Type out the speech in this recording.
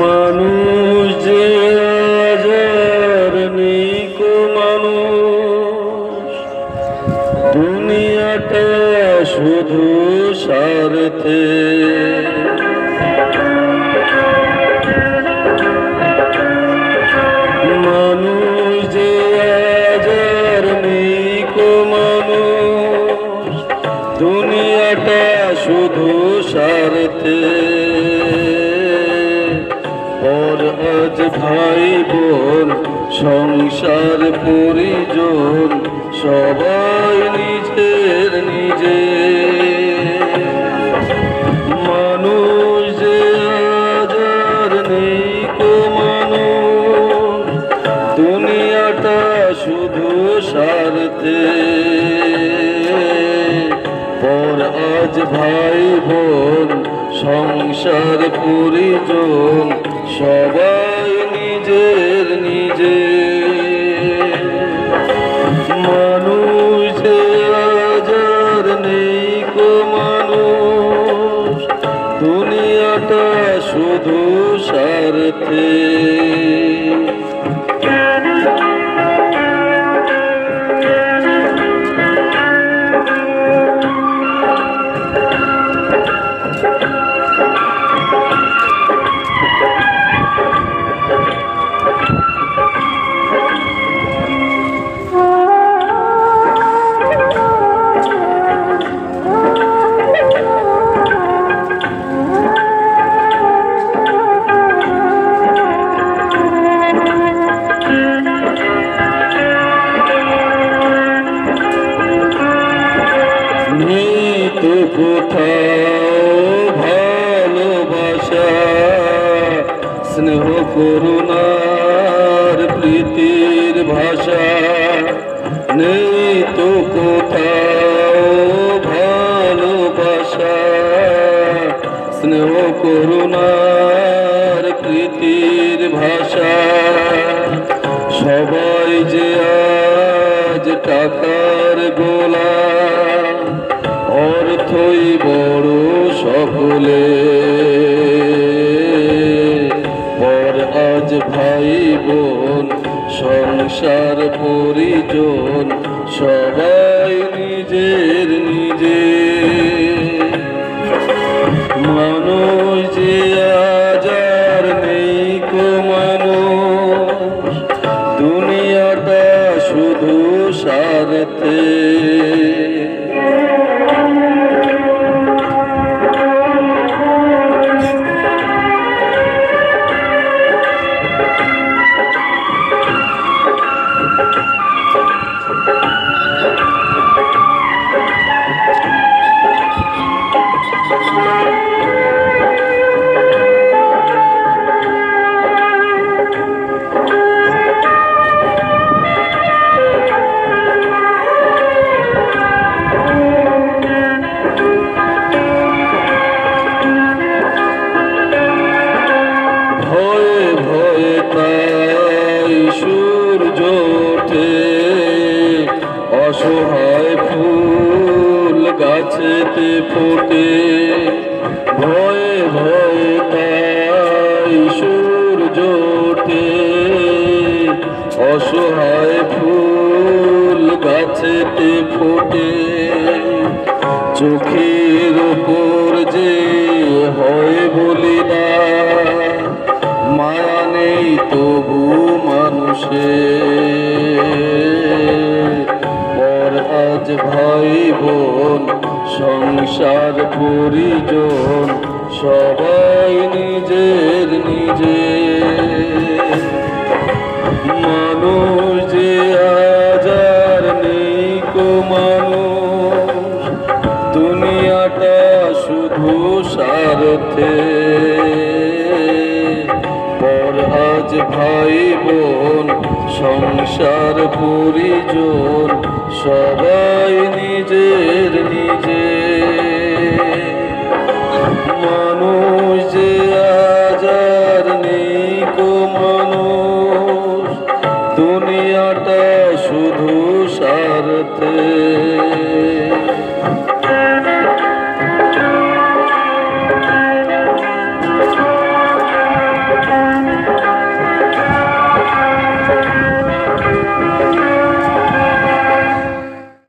মানুষ যে আজার নিকো মানুষ, দুনিয়াটা শুধু স্বার্থে। মানুষ যে আজার নিকো মানুষ, দুনিয়াটা শুধু স্বার্থে। আজ ভাই বোন সংসার পরিজন সবাই নিজের নিজে। মানুষ যে আজার নিকো মানুষ, দুনিয়াটা শুধু স্বার্থে। পর আজ ভাই বোন সংসার পরিজন সবাই নিজের নিজে। মানুষ যে আজার নিকো মানুষ, দুনিয়াটা শুধু স্বার্থে। কোথাও ভালোবাসা, স্নেহ করুণার প্রীতির ভাষা। নেই তো কোথাও ভালোবাসা, স্নেহ করুণার প্রীতির ভাষা। সবাই যে আজ টাকার গোলাম, অর্থই বড় সকলে। পর আজ ভাই বোন সংসার পরিজন সবাই নিজের নিজে। মানুষ যে আজার নিকো মানুষ, দুনিয়াটা শুধু স্বার্থে। অসহায় ফুল গাছেতে ফোটে, ভয়ে ভয়ে তাই সূর্য ওঠে। অসহায় ফুল গাছেতে ফোটে, চোখের ওপর যে হয় বলিদান। মায়া নেই তবু মানুষের, আজ ভাই বোন সংসার পরিজন সবাই নিজের নিজে। মানুষ যে আজার নিকো মানুষ, দুনিয়াটা শুধু স্বার্থে। পর আজ ভাই বোন সংসার পরিজন সবাই নিজে। পথে